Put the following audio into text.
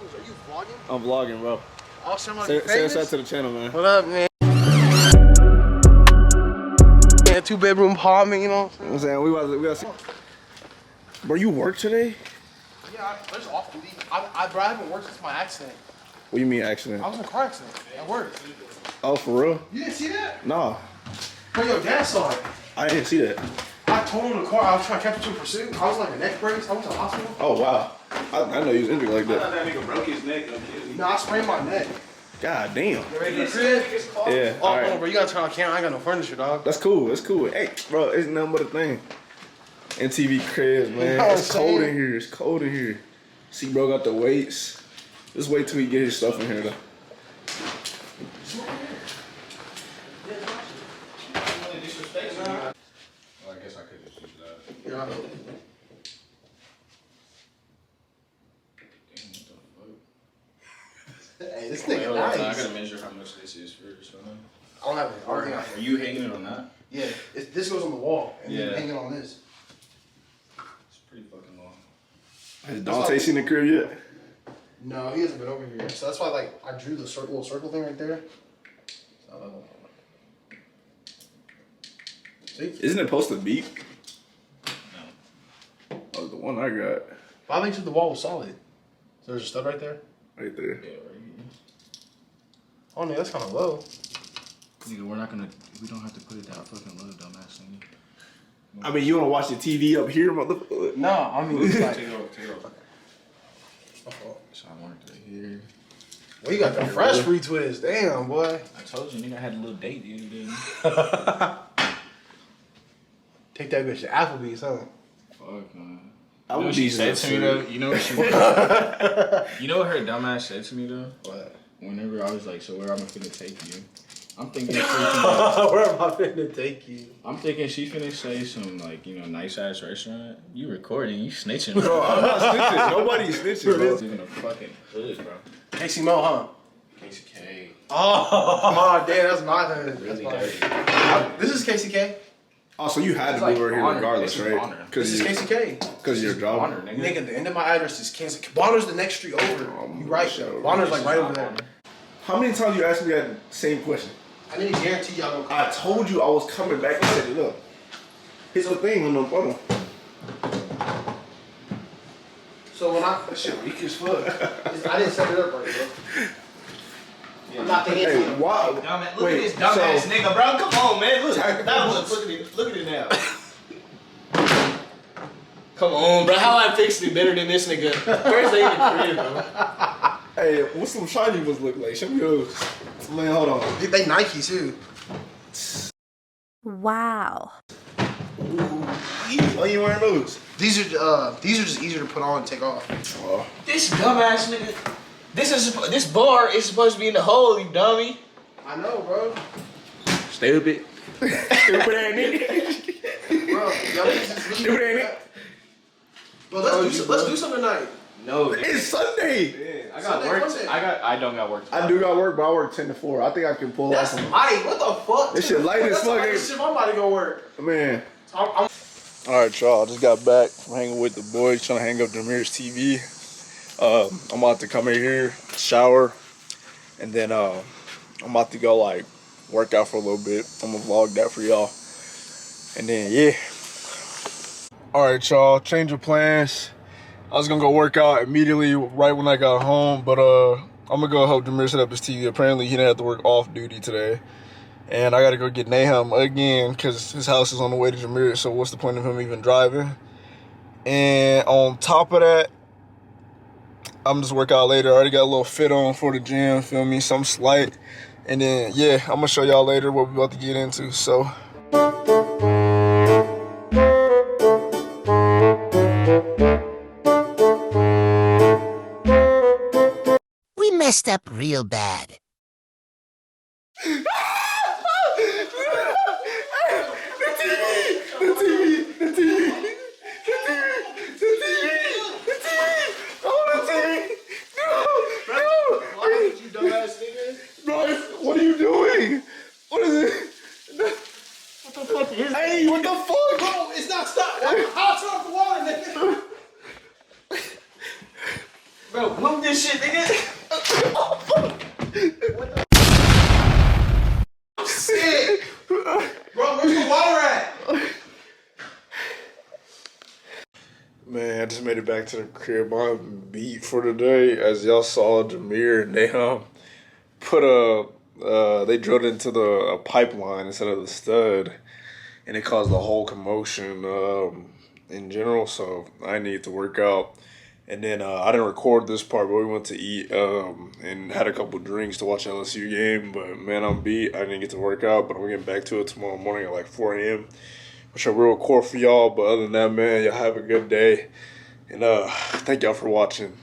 Are you vlogging? I'm vlogging, bro. Oh, somebody Say what's up to the channel, man. What up, man? Yeah, 2-bedroom apartment, you know what I'm saying? We about to... Bro, you work today? Yeah, I was off duty. Bro, I haven't worked since my accident. What do you mean accident? I was in a car accident at work. Oh, for real? You didn't see that? Nah. Bro, your dad saw it. I didn't see that. I totaled the car. I was trying to catch you in pursuit. I was like a neck brace. I went to the hospital. Oh, wow. I know you was injured like I thought that. that nigga broke his neck. No, I sprained my neck. God damn. You ready to crib? Yeah, Oh, all right. bro, you gotta turn on camera. I ain't got no furniture, dog. That's cool. It's cool. Hey, bro, it's nothing but a thing. NTV cribs, man. You know It's cold in here. It's cold in here. See, bro got the weights. Just wait till he get his stuff in here, though. Well, I guess I could just use that. Yeah. Hey, this nigga nice. I gotta measure how much this is first. I don't have it. Are you hanging it on that? Yeah, this goes on the wall, and Yeah. then hanging on this. It's pretty fucking long. Has Dante seen the crib yet? No, he hasn't been over here. So that's why, like, I drew the little circle thing right there. See? Isn't it supposed to beep? No. Oh, the one I got. I think the wall was solid. So there's a stud right there. Right there. Yeah, right here. Oh, man, that's kind of low. Nigga, we don't have to put it that fucking low, dumbass thing. I mean, you want to watch the TV up here, motherfucker? No, I mean, it's like... Take it off. So I marked it here. Well, you got the fresh retwist. Damn, boy. I told you, nigga, I had a little date the other day. Take that bitch to Applebee's, huh? Fuck, man. I You know what she said to me, though? You know what she... You know what her dumbass said to me, though? What? Whenever I was like, so where am I finna take you? I'm thinking freaking... Where am I finna take you? I'm thinking she finna say some, like, you know, nice-ass restaurant. You recording, you snitching, bro. Bro, I'm not snitching. Nobody's snitching, bro. Even a fucking hood, bro. Casey Mo, huh? Casey K. Oh, damn, that's my hood. Really That's dirty. This is Casey K. Oh, so you had to like move over here honor. regardless, This is right? honor. This is Casey K. Because of your job. Honor, nigga. Nigga, the end of my address is Kansas. Bonner's the next street over. You right, though. Bonner's like right over there. How many times you asked me that same question? I need to guarantee y'all gonna come. I told you I was coming back and set it up. Here's the thing on the bottom. So when That shit weak as fuck. I didn't set it up right, bro. I'm not thinking. Hey, why? Look Wait, at this dumbass so- nigga, bro. Come on, man. Look at it. Look at it now. Come on, bro. How I fixed it better than this nigga? Where's they in the crib, bro? Hey, what's some shiny ones look like? Show me those. Man, hold on. They Nike too. Wow. Oh, you wearing those? These are just easier to put on and take off. Oh. This dumbass nigga. This bar is supposed to be in the hole, you dummy. I know, bro. Stupid. Stupid ain't it? Bro, y'all just really Stupid ain't it? Bro, let's do something tonight. No, It's Sunday. I got Sunday, work. Sunday. I don't got work. I do got work, but I work 10 to 4. I think I can pull off That's some. light. What the fuck? This shit light as fuck, That's ain't the shit my body gonna work. Man. I'm Alright, y'all. I just got back from hanging with the boys, trying to hang up Demir's TV. I'm about to come in here, shower, and then I'm about to go like work out for a little bit. I'm gonna vlog that for y'all. And then yeah. Alright, y'all, change of plans. I was gonna go work out immediately right when I got home, but I'm gonna go help Demir set up his TV. Apparently he didn't have to work off duty today. And I gotta go get Nahum again because his house is on the way to Jameer, so what's the point of him even driving? And on top of that, I'm just work out later. I already got a little fit on for the gym, feel me? Some slight. And then, yeah, I'm gonna show y'all later what we're about to get into, so. We messed up real bad. What are you doing? What is it? What the fuck is it? Hey, what the fuck? bro, it's not stop. I'll turn off the water, nigga. Bro, move this shit, nigga. Sick. Bro, where's the water at? Man, I just made it back to the crib. I'm beat for today. As y'all saw, Jameer, they they drilled into a pipeline instead of the stud, and it caused a whole commotion in general. So I need to work out. And then I didn't record this part, but we went to eat and had a couple drinks to watch the LSU game. But man, I'm beat. I didn't get to work out, but I'm getting back to it tomorrow morning at like 4 a.m. Which I will record for y'all. But other than that, man, y'all have a good day. And thank y'all for watching.